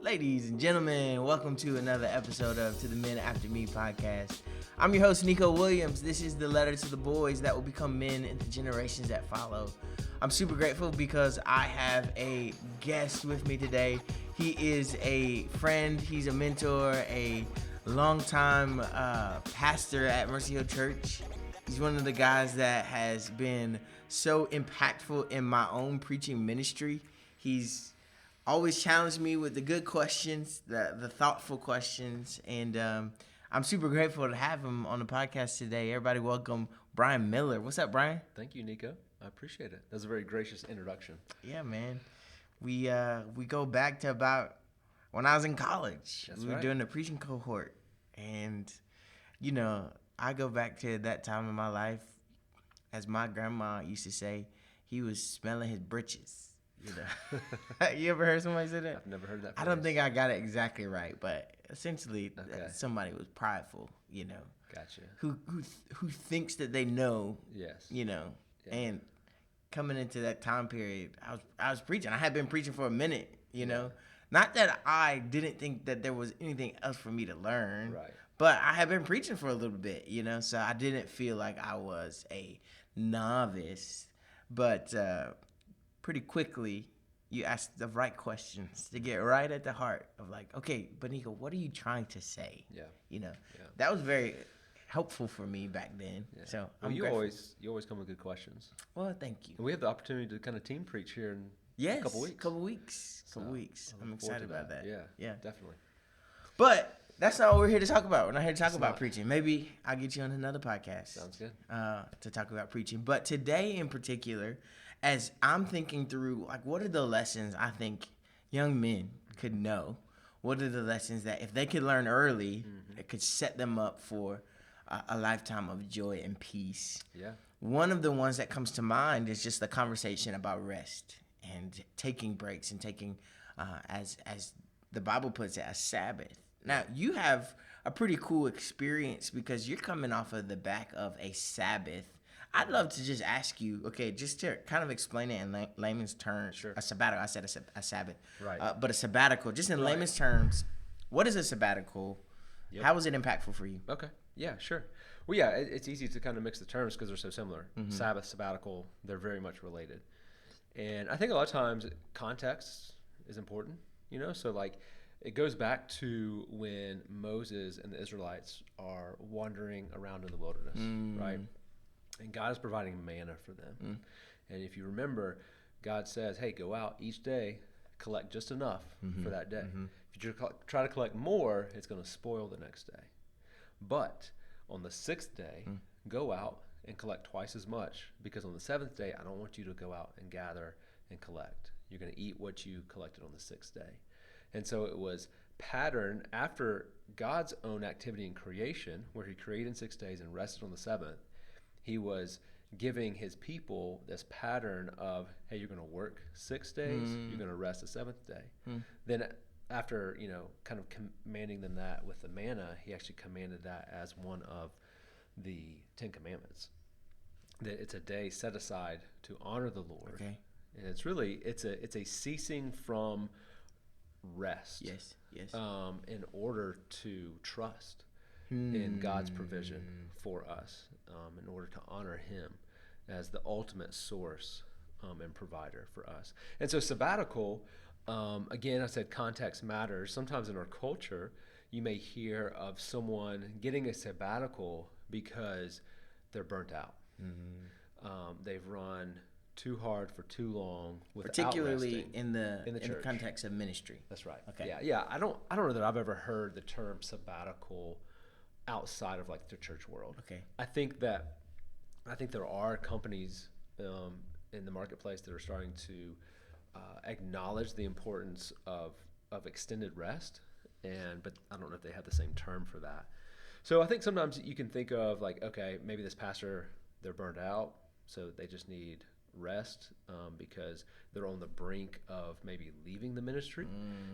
Ladies and gentlemen, welcome to another episode of To the Men After Me podcast. I'm your host, Neeko Williams. This is the letter to the boys that will become men in the generations that follow. I'm super grateful because I have a guest with me today. He is a friend, he's a mentor, a longtime pastor at Mercy Hill Church. He's one of the guys that has been so impactful in my own preaching ministry. He's always challenged me with the good questions, the thoughtful questions, and I'm super grateful to have him on the podcast today. Everybody welcome Bryan Miller. What's up, Bryan? Thank you, Neeko. I appreciate it. That was a very gracious introduction. Yeah, man. We go back to about when I was in college. That's we were right. doing the preaching cohort, and you know, I go back to that time in my life, as my grandma used to say, he was smelling his britches. You know, you ever heard somebody say that? I've never heard that I don't phrase. think I got it exactly right, but essentially, Okay. somebody was prideful. You know, Gotcha. who thinks that they know. Yes. You know, Yeah. and coming into that time period, I was preaching. I had been preaching for a minute. You know, not that I didn't think that there was anything else for me to learn. Right. But I had been preaching for a little bit, you know, so I didn't feel like I was a novice. But pretty quickly, you asked the right questions to get right at the heart of like, okay, but Neeko, what are you trying to say? Yeah. You know, Yeah. that was very helpful for me back then. Yeah. So Well, I'm you grateful. always come with good questions. Well, thank you. And we have the opportunity to kind of team preach here in Yes, a couple weeks. Couple weeks. So, I'm excited look forward to about that. Yeah. Definitely. But that's not what we're here to talk about. We're not here to talk It's about not. preaching. Maybe I'll get you on another podcast. Sounds good. To talk about preaching. But today in particular, as I'm thinking through, like, what are the lessons I think young men could know? What are the lessons that if they could learn early, it could set them up for a lifetime of joy and peace? Yeah. One of the ones that comes to mind is just the conversation about rest and taking breaks and taking, as the Bible puts it, a Sabbath. Now, you have a pretty cool experience because you're coming off of the back of a Sabbath. I'd love to just ask you, okay, just to kind of explain it in layman's terms. Sure. A sabbatical, I said a Sabbath. Right. But a sabbatical, just in Right. layman's terms, what is a sabbatical? Yep. How was it impactful for you? Okay. Yeah, sure. Well, yeah, it's easy to kind of mix the terms because they're so similar. Sabbath, sabbatical, they're very much related. And I think a lot of times context is important, you know? So, like, it goes back to when Moses and the Israelites are wandering around in the wilderness, right? And God is providing manna for them. And if you remember, God says, hey, go out each day, collect just enough for that day. If you try to collect more, it's going to spoil the next day. But on the sixth day, go out and collect twice as much, because on the seventh day, I don't want you to go out and gather and collect. You're going to eat what you collected on the sixth day. And so it was patterned after God's own activity in creation, where he created in 6 days and rested on the seventh. He was giving his people this pattern of, hey, you're going to work 6 days, you're going to rest the seventh day. Then after, you know, kind of commanding them that with the manna, he actually commanded that as one of the 10 Commandments. That it's a day set aside to honor the Lord. Okay. And it's really, it's a ceasing from rest. Yes. In order to trust in God's provision for us, in order to honor him as the ultimate source and provider for us. And so sabbatical, again, I said context matters. Sometimes in our culture, you may hear of someone getting a sabbatical because they're burnt out. They've run too hard for too long without Particularly resting. in the church. context of ministry. That's right. Okay. Yeah. I don't know that I've ever heard the term sabbatical outside of like the church world. Okay. I think there are companies in the marketplace that are starting to acknowledge the importance of extended rest, but I don't know if they have the same term for that. So I think sometimes you can think of like, okay, maybe this pastor, they're burned out, so they just need rest because they're on the brink of maybe leaving the ministry.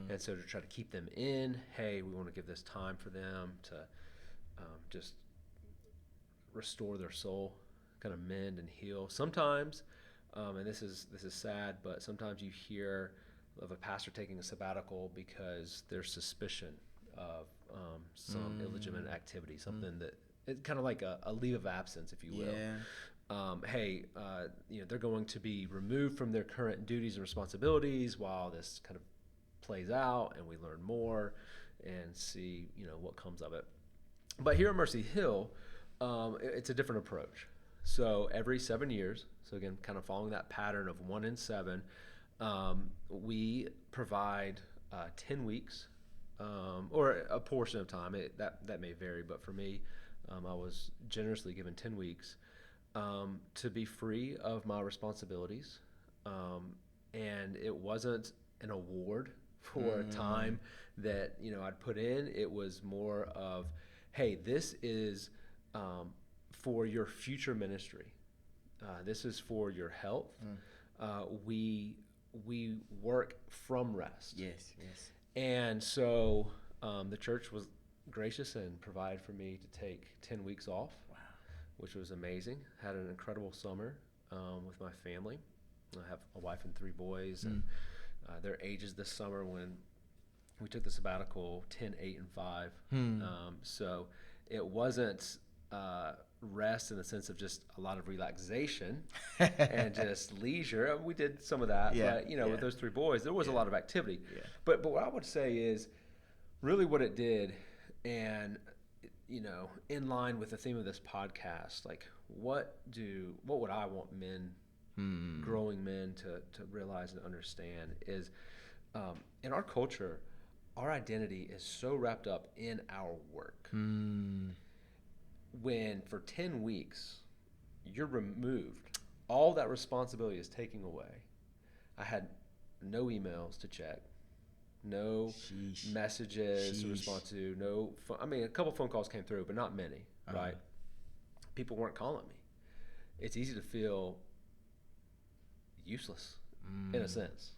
And so to try to keep them in, hey, we want to give this time for them to just restore their soul, kind of mend and heal. Sometimes, and this is sad, but sometimes you hear of a pastor taking a sabbatical because there's suspicion of some illegitimate activity, something that it's kind of like a leave of absence, if you will. They're going to be removed from their current duties and responsibilities while this kind of plays out and we learn more and see, what comes of it. But here at Mercy Hill, it's a different approach. So every 7 years, so again, kind of following that pattern of 1 in 7, we provide 10 weeks or a portion of time. That may vary, but for me, I was generously given 10 weeks to be free of my responsibilities. And it wasn't an award for time that I'd put in. It was more of, hey, this is for your future ministry. This is for your health. We work from rest. Yes. And so the church was gracious and provided for me to take 10 weeks off, which was amazing. Had an incredible summer with my family. I have a wife and 3 boys, and their ages this summer when we took the sabbatical, 10, 8, and 5. So it wasn't rest in the sense of just a lot of relaxation and just leisure. We did some of that, but with those 3 boys, there was a lot of activity. But what I would say is really what it did, and in line with the theme of this podcast, like what would I want men, growing men, to realize and understand is in our culture, our identity is so wrapped up in our work. When for 10 weeks you're removed, all that responsibility is taken away. I had no emails to check, no messages to respond to, a couple phone calls came through, but not many, right? People weren't calling me. It's easy to feel useless in a sense.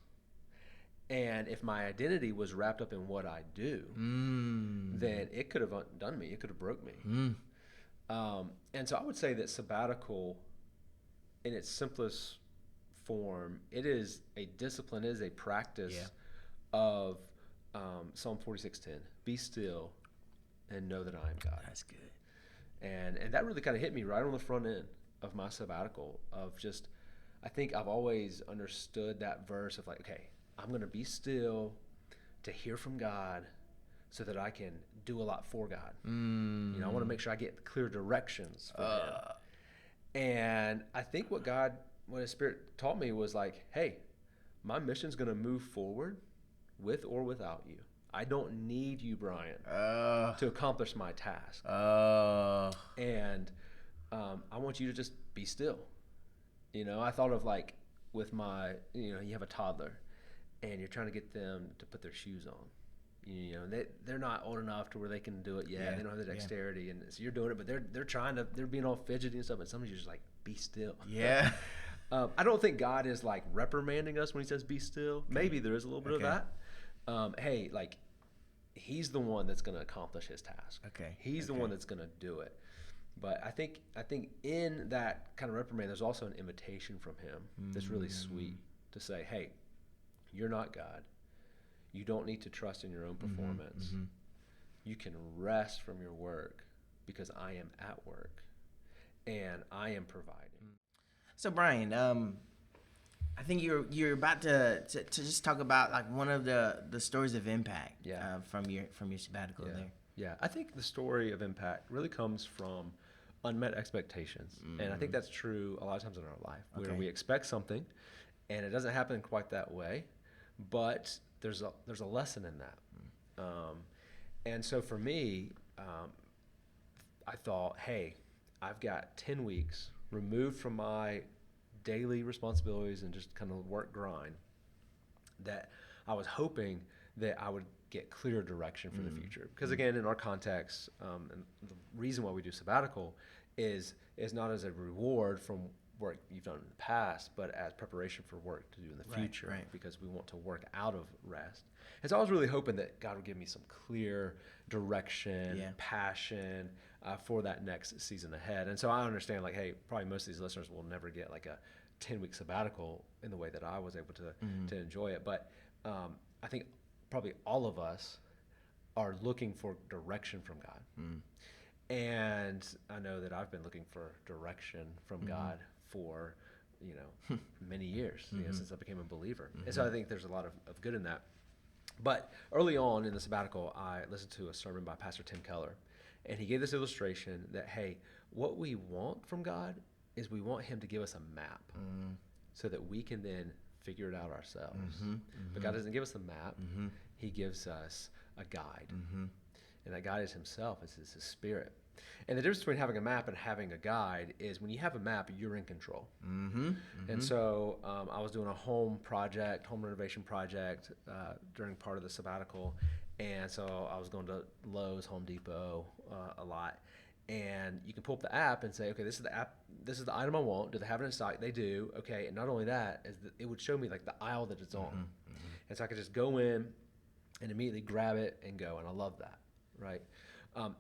And if my identity was wrapped up in what I do, then it could have undone me. It could have broke me. And so I would say that sabbatical, in its simplest form, it is a discipline, it is a practice of Psalm 46:10. Be still and know that I am God. That's good. And that really kind of hit me right on the front end of my sabbatical of just, I think I've always understood that verse of like, okay, I'm going to be still to hear from God so that I can do a lot for God. I want to make sure I get clear directions for Him. And I think what His Spirit taught me was like, hey, my mission's going to move forward with or without you. I don't need you, Bryan, to accomplish my task. And I want you to just be still. I thought of like with my, you have a toddler and you're trying to get them to put their shoes on. They're not old enough to where they can do it yet. They don't have the dexterity, and so you're doing it, but they're being all fidgety and stuff. And sometimes you're just like, be still. Yeah. I don't think God is like reprimanding us when He says be still. Okay. Maybe there is a little bit of that. Hey, like He's the one that's going to accomplish His task. Okay. He's the one that's going to do it. But I think in that kind of reprimand, there's also an invitation from Him that's really sweet to say, hey, you're not God. You don't need to trust in your own performance. You can rest from your work because I am at work and I am providing. So Bryan, I think you're about to just talk about like one of the stories of impact from your sabbatical there. Yeah, I think the story of impact really comes from unmet expectations, and I think that's true a lot of times in our life where we expect something and it doesn't happen quite that way, but there's a lesson in that. And so for me, I thought, hey, I've got 10 weeks removed from my daily responsibilities and just kind of work grind that I was hoping that I would get clear direction for the future. Because again, in our context, and the reason why we do sabbatical is not as a reward from work you've done in the past, but as preparation for work to do in the future, because we want to work out of rest. And so I was really hoping that God would give me some clear direction, passion for that next season ahead. And so I understand, like, hey, probably most of these listeners will never get like a 10-week sabbatical in the way that I was able to enjoy it. But I think probably all of us are looking for direction from God. And I know that I've been looking for direction from God for, many years, since I became a believer. And so I think there's a lot of good in that. But early on in the sabbatical, I listened to a sermon by Pastor Tim Keller, and he gave this illustration that, hey, what we want from God is we want him to give us a map so that we can then figure it out ourselves. But God doesn't give us a map. He gives us a guide. And that guide is himself. It's his spirit. And the difference between having a map and having a guide is when you have a map, you're in control. And so I was doing a home renovation project during part of the sabbatical. And so I was going to Lowe's, Home Depot a lot. And you can pull up the app and say, okay, this is the app. This is the item I want. Do they have it in stock? They do. Okay. And not only that, it would show me like the aisle that it's on. And so I could just go in and immediately grab it and go. And I love that. Right.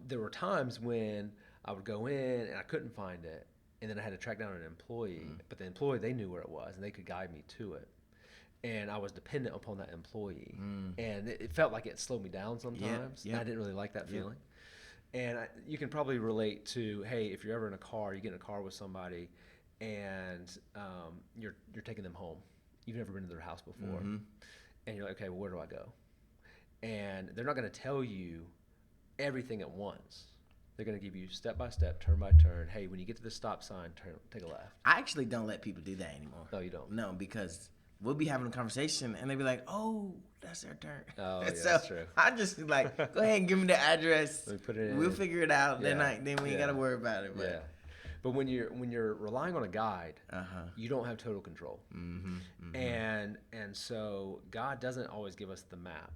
There were times when I would go in and I couldn't find it, and then I had to track down an employee. But the employee, they knew where it was, and they could guide me to it. And I was dependent upon that employee, and it felt like it slowed me down sometimes. I didn't really like that feeling. And you can probably relate to, hey, if you're ever in a car, you get in a car with somebody, and you're taking them home. You've never been to their house before, and you're like, okay, well, where do I go? And they're not going to tell you everything at once. They're going to give you step by step, turn by turn. Hey, when you get to the stop sign, take a left. I actually don't let people do that anymore. No, you don't? No, because we'll be having a conversation and they'll be like, oh, that's their turn. Oh, yeah, so that's true. I just like, go ahead and give me the address. Let me put it in. We'll figure it out. Yeah. Then we ain't got to worry about it. But. Yeah. But when you're relying on a guide, you don't have total control. And so God doesn't always give us the map,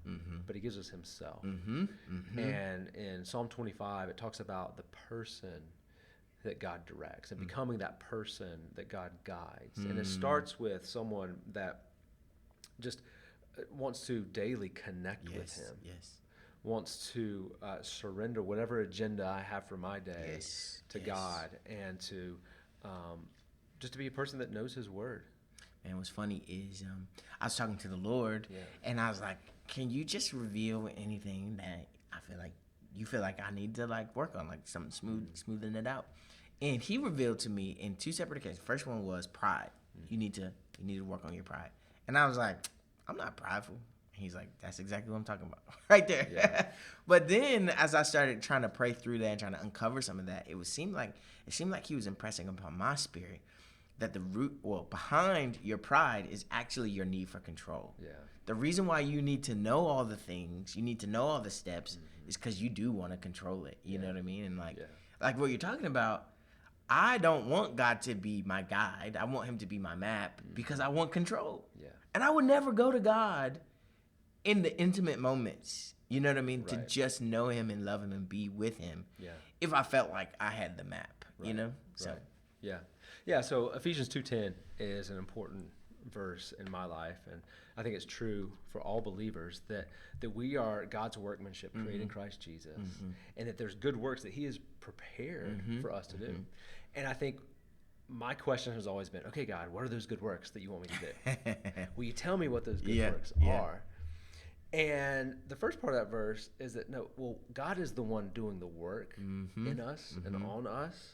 but he gives us himself. And in Psalm 25, it talks about the person that God directs and becoming that person that God guides. And it starts with someone that just wants to daily connect with him. Wants to surrender whatever agenda I have for my day to God, and to just to be a person that knows his word. And what's funny is I was talking to the Lord, and I was like, can you just reveal anything that I feel like you feel like I need to like work on, like something smoothing it out? And he revealed to me in two separate occasions. First one was pride. You need to work on your pride. And I was like, I'm not prideful. He's like, that's exactly what I'm talking about right there. Yeah. But then as I started trying to pray through that and trying to uncover some of that, it seemed like he was impressing upon my spirit that the root, behind your pride is actually your need for control. Yeah. The reason why you need to know all the things, you need to know all the steps is because you do want to control it. You know what I mean? And like what you're talking about, I don't want God to be my guide. I want him to be my map because I want control. Yeah. And I would never go to God in the intimate moments, you know what I mean? Right. To just know him and love him and be with him. Yeah. If I felt like I had the map, you know? So. Right. Yeah. Yeah. So Ephesians 2:10 is an important verse in my life. And I think it's true for all believers that we are God's workmanship created in Christ Jesus, and that there's good works that he has prepared for us to do. And I think my question has always been, okay, God, what are those good works that you want me to do? Will you tell me what those good works are? And the first part of that verse is that, God is the one doing the work in us and on us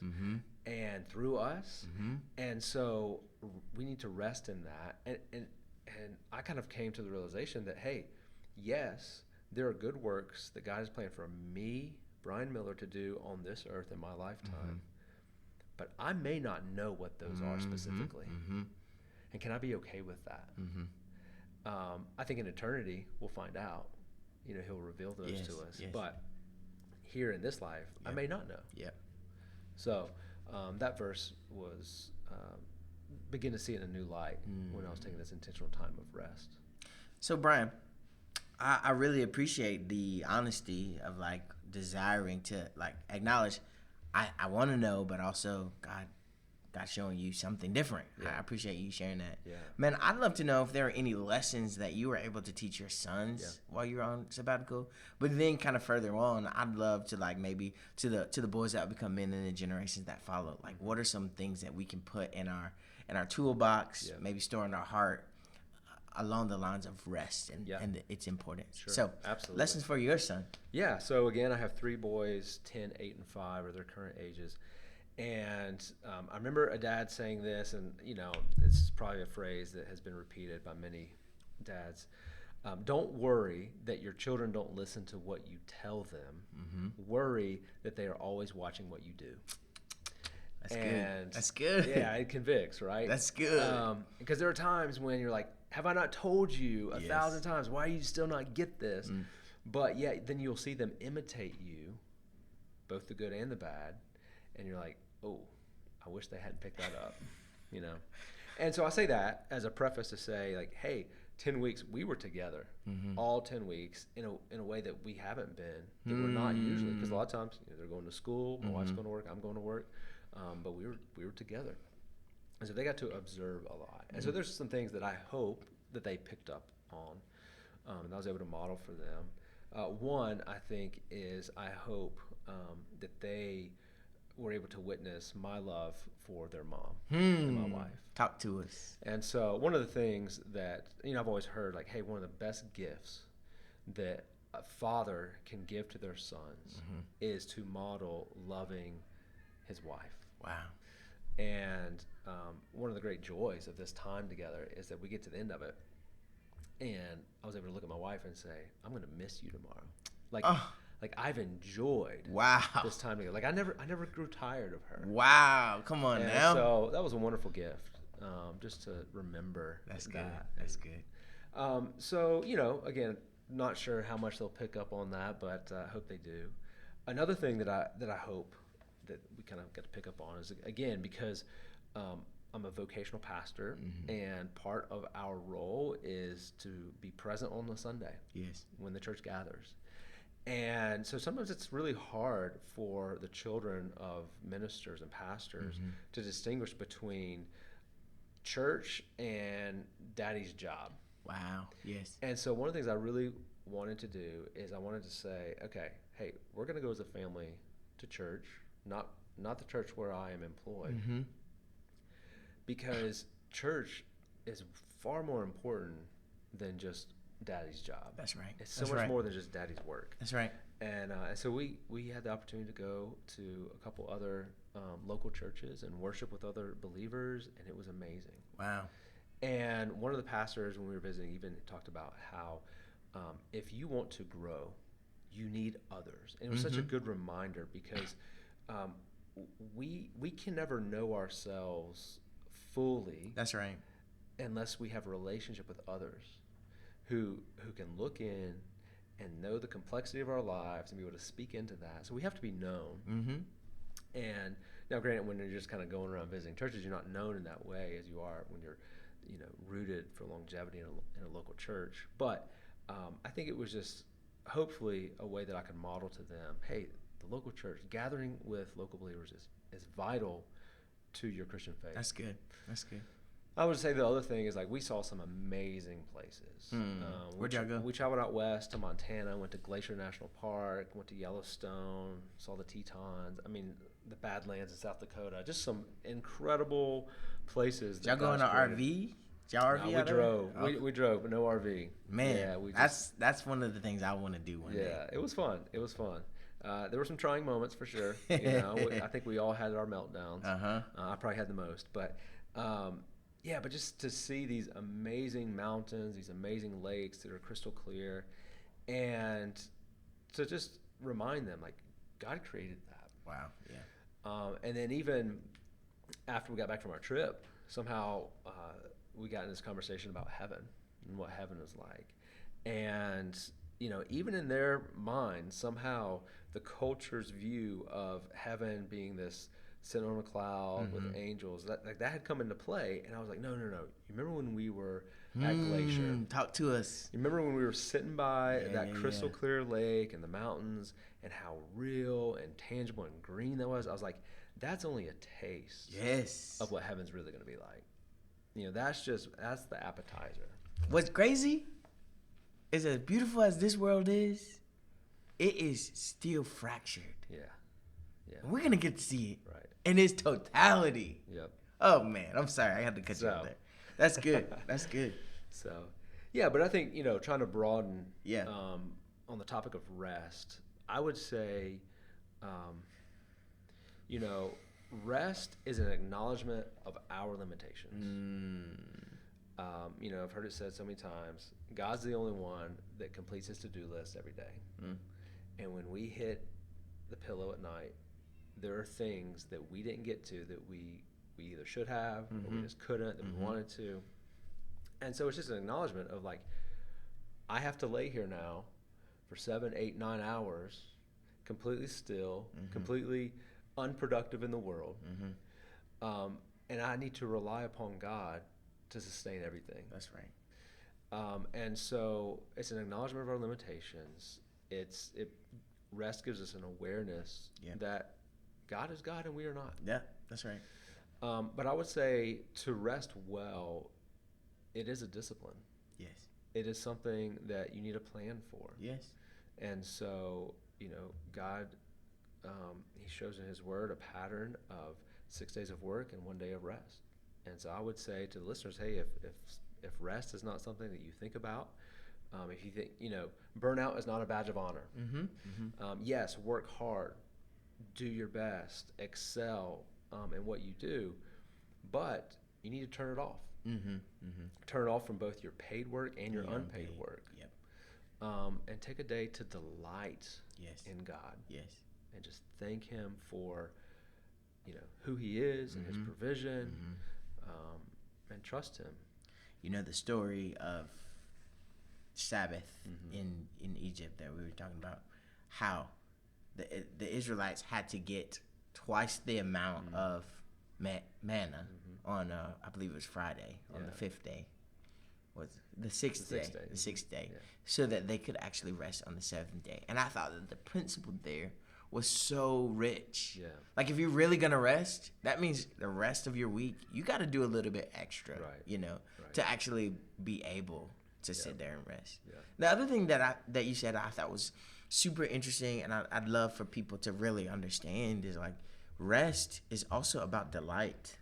and through us. And so we need to rest in that. And I kind of came to the realization that, hey, yes, there are good works that God has planned for me, Bryan Miller, to do on this earth in my lifetime. But I may not know what those are specifically. And can I be okay with that? I think in eternity, we'll find out. He'll reveal those to us. Yes. But here in this life, I may not know. Yeah. So that verse was begin to see it in a new light when I was taking this intentional time of rest. So, Bryan, I really appreciate the honesty of like desiring to like acknowledge I want to know, but also God showing you something different. Yeah. I appreciate you sharing that. Yeah. Man, I'd love to know if there are any lessons that you were able to teach your sons while you were on sabbatical. But then kind of further on, I'd love to like maybe to the boys that will become men in the generations that follow. Like what are some things that we can put in our toolbox, maybe store in our heart along the lines of rest and its importance. Sure. So, Absolutely. lessons for your son. Yeah. So again, I have 3 boys, 10, 8, and 5 are their current ages. And I remember a dad saying this, and this is probably a phrase that has been repeated by many dads. Don't worry that your children don't listen to what you tell them. Mm-hmm. Worry that they are always watching what you do. That's good. Yeah, it convicts, right? That's good. Because there are times when you're like, have I not told you 1,000 times? Why do you still not get this? Mm. But then you'll see them imitate you, both the good and the bad, and you're like, oh, I wish they hadn't picked that up, And so I say that as a preface to say, like, hey, 10 weeks we were together, all 10 weeks in a way that we haven't been, that we're not usually, because a lot of times they're going to school, my wife's going to work, I'm going to work, but we were together, and so they got to observe a lot, and so there's some things that I hope that they picked up on, and I was able to model for them. One, I think, is I hope that they were able to witness my love for their mom and my wife. Talk to us. And so one of the things that, I've always heard, like, hey, one of the best gifts that a father can give to their sons is to model loving his wife. Wow. And one of the great joys of this time together is that we get to the end of it, and I was able to look at my wife and say, I'm going to miss you tomorrow. Like I've enjoyed this time together. Like I never grew tired of her. Wow, come on now. So that was a wonderful gift, just to remember. That's good. That's good. So again, not sure how much they'll pick up on that, but I hope they do. Another thing that I hope that we kind of get to pick up on is, again, because I'm a vocational pastor, and part of our role is to be present on the Sunday. Yes. When the church gathers. And so sometimes it's really hard for the children of ministers and pastors to distinguish between church and daddy's job. Wow, yes. And so one of the things I really wanted to do is I wanted to say, okay, hey, we're going to go as a family to church, not the church where I am employed, because church is far more important than just daddy's job. That's right. It's so much more than just daddy's work. That's right. And so we had the opportunity to go to a couple other local churches and worship with other believers, and it was amazing. Wow. And one of the pastors, when we were visiting, even talked about how if you want to grow, you need others. And it was such a good reminder, because we can never know ourselves fully. That's right. Unless we have a relationship with others who can look in and know the complexity of our lives and be able to speak into that. So we have to be known. And now, granted, when you're just kind of going around visiting churches, you're not known in that way as you are when you're, rooted for longevity in a local church. But I think it was just hopefully a way that I could model to them, hey, the local church, gathering with local believers is vital to your Christian faith. That's good. That's good. I would say the other thing is, like, we saw some amazing places. Where'd y'all go? We traveled out west to Montana, went to Glacier National Park, went to Yellowstone, saw the Tetons. I mean, the Badlands in South Dakota. Just some incredible places. Did y'all go in an RV? Did y'all RV? No, we drove. Okay. We drove, but no RV. Man, yeah, that's one of the things I want to do one day. Yeah, it was fun. It was fun. There were some trying moments for sure. I think we all had our meltdowns. I probably had the most, but. Yeah, but just to see these amazing mountains, these amazing lakes that are crystal clear, and to just remind them, like, God created that. Wow, yeah. And then even after we got back from our trip, somehow we got in this conversation about heaven and what heaven is like. And, even in their mind, somehow the culture's view of heaven being this sitting on a cloud with angels, that had come into play, and I was like, no. You remember when we were at Glacier? Talk to us. You remember when we were sitting by that crystal clear lake and the mountains, and how real and tangible and green that was? I was like, that's only a taste of what heaven's really going to be like. That's the appetizer. What's crazy is, as beautiful as this world is, it is still fractured. Yeah. We're going to get to see it. Right. In its totality. Yep. Oh man, I'm sorry, I had to cut you off there. That's good. That's good. So, Yeah, but I think, trying to broaden Yeah. on the topic of rest, I would say, um, rest is an acknowledgement of our limitations. I've heard it said so many times, God's the only one that completes his to-do list every day. And when we hit the pillow at night, there are things that we didn't get to that we either should have or we just couldn't, that we wanted to. And so it's just an acknowledgement of like, I have to lay here now for 7, 8, 9 hours, completely still, completely unproductive in the world. And I need to rely upon God to sustain everything. That's right. And so it's an acknowledgement of our limitations. Rest gives us an awareness that God is God and we are not. Yeah, that's right. But I would say to rest well, it is a discipline. Yes. It is something that you need a plan for. Yes. And so, God, he shows in his word a pattern of 6 days of work and 1 day of rest. And so I would say to the listeners, hey, if rest is not something that you think about, if you think, burnout is not a badge of honor. Yes, work hard, do your best, excel in what you do, but you need to turn it off. Turn it off from both your paid work and your unpaid work. Yep. And take a day to delight in God. Yes. And just thank him for, who he is and his provision, and trust him. The story of Sabbath in Egypt that we were talking about, how the Israelites had to get twice the amount of manna on I believe it was Friday, on the fifth day, was the sixth day, so that they could actually rest on the seventh day. And I thought that the principle there was so rich. Yeah. Like if you're really gonna rest, that means the rest of your week you got to do a little bit extra, to actually be able to sit there and rest. Yeah. The other thing that you said I thought was super interesting, and I'd love for people to really understand, is like rest is also about delight,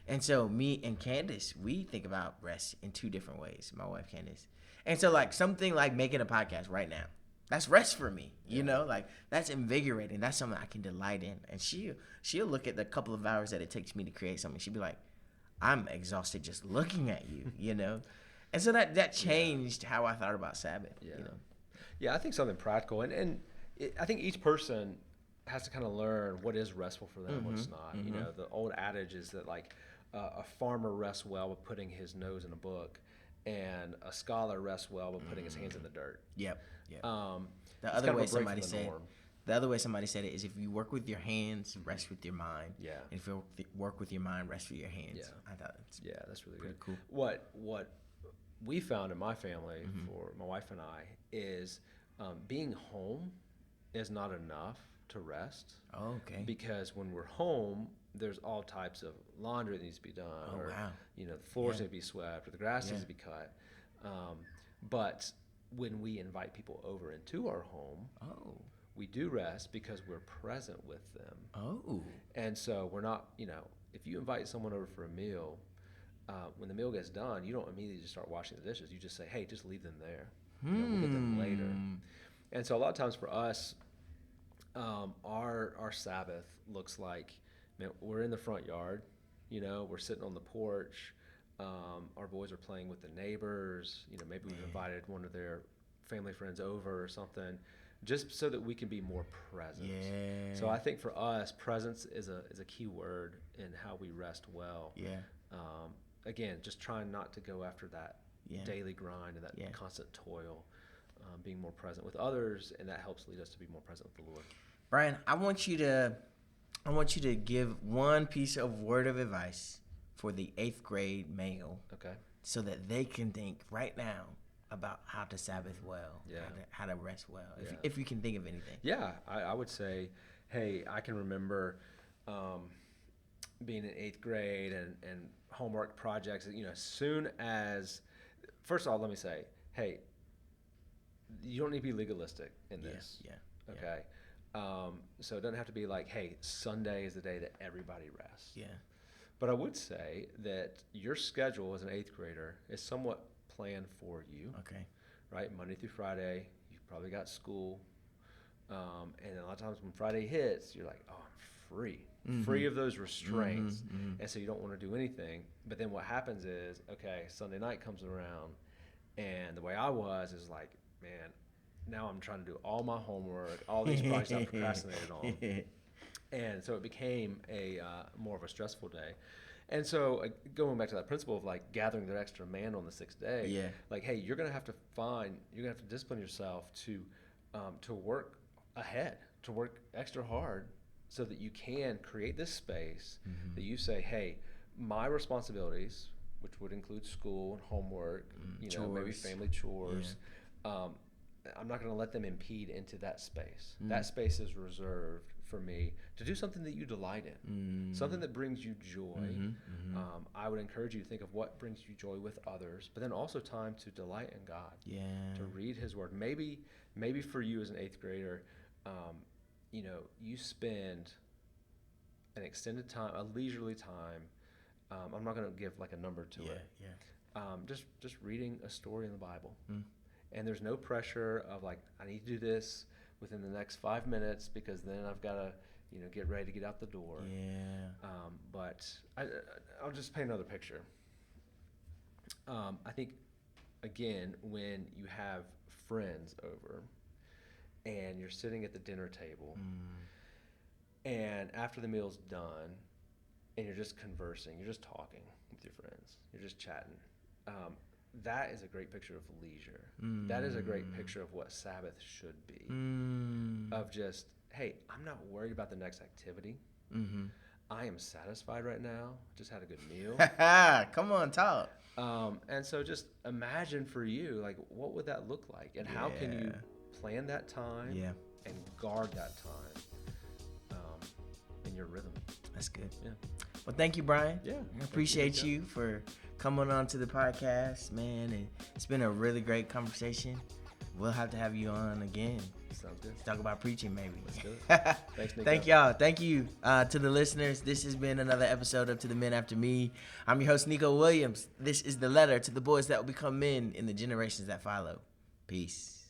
And so me and Candace, we think about rest in two different ways, my wife Candace. And so like something like making a podcast right now, that's rest for me, like that's invigorating. That's something I can delight in. And she'll look at the couple of hours that it takes me to create something. She'll be like, I'm exhausted just looking at you, And so that changed how I thought about Sabbath, Yeah, I think something practical. And I think each person has to kind of learn what is restful for them, what's not. The old adage is that like a farmer rests well by putting his nose in a book, and a scholar rests well by putting his hands in the dirt. Yep. The other way somebody said it is, if you work with your hands, rest with your mind. Yeah. And if you work with your mind, rest with your hands. Yeah. I thought that's really pretty good. Cool. What we found in my family, for my wife and I, is being home is not enough to rest. Oh, okay. Because when we're home, there's all types of laundry that needs to be done. Oh, wow. The floors need to be swept, or the grass needs to be cut. But when we invite people over into our home, we do rest because we're present with them. Oh. And so we're not, if you invite someone over for a meal, when the meal gets done, you don't immediately just start washing the dishes. You just say, hey, just leave them there. We'll get them later. And so a lot of times for us, our Sabbath looks like, we're in the front yard, we're sitting on the porch. Our boys are playing with the neighbors. Maybe we've invited one of their family friends over or something, just so that we can be more present. Yeah. So I think for us, presence is a key word in how we rest well. Yeah. Again, just trying not to go after that daily grind and that constant toil. Being more present with others, and that helps lead us to be more present with the Lord. Bryan, I want you to give one piece of word of advice for the 8th grade male, so that they can think right now about how to Sabbath well, how to rest well, if you can think of anything. Yeah, I would say, hey, I can remember being in 8th grade and homework projects. As soon as, first of all, let me say, hey, you don't need to be legalistic in this. Okay. So it doesn't have to be like, hey, Sunday is the day that everybody rests. Yeah. But I would say that your schedule as an 8th grader is somewhat plan for you. Okay. Right? Monday through Friday, you've probably got school. And a lot of times when Friday hits, you're like, oh, I'm free. Free of those restraints. And so you don't want to do anything. But then what happens is, okay, Sunday night comes around, and the way I was is like, man, now I'm trying to do all my homework, all these projects I procrastinated on. And so it became a more of a stressful day. And so going back to that principle of like gathering the extra man on the sixth day, like, hey, you're going to have to discipline yourself to work ahead, to work extra hard so that you can create this space that you say, hey, my responsibilities, which would include school and homework, chores. Maybe family chores, I'm not going to let them impede into that space. That space is reserved for me to do something that you delight in, something that brings you joy. I would encourage you to think of what brings you joy with others, but then also time to delight in God, to read His Word. Maybe for you as an 8th grader, you spend an extended time, a leisurely time. I'm not going to give like a number to it. Just reading a story in the Bible. And there's no pressure of like, I need to do this within the next 5 minutes because then I've got to, get ready to get out the door. But I'll just paint another picture. I think, again, when you have friends over and you're sitting at the dinner table and after the meal's done and you're just conversing, you're just talking with your friends, you're just chatting, that is a great picture of leisure. That is a great picture of what Sabbath should be. Of just, hey, I'm not worried about the next activity. I am satisfied right now. Just had a good meal. Come on, talk. And so just imagine for you, like, what would that look like? And how can you plan that time and guard that time in your rhythm? That's good. Yeah. Well, thank you, Bryan. Yeah. I appreciate you for coming on to the podcast, man. And it's been a really great conversation. We'll have to have you on again. Sounds good. Talk about preaching, maybe. Let's do it. Thanks, Neeko. Thank y'all. Thank you to the listeners. This has been another episode of To the Men After Me. I'm your host, Neeko Williams. This is the letter to the boys that will become men in the generations that follow. Peace.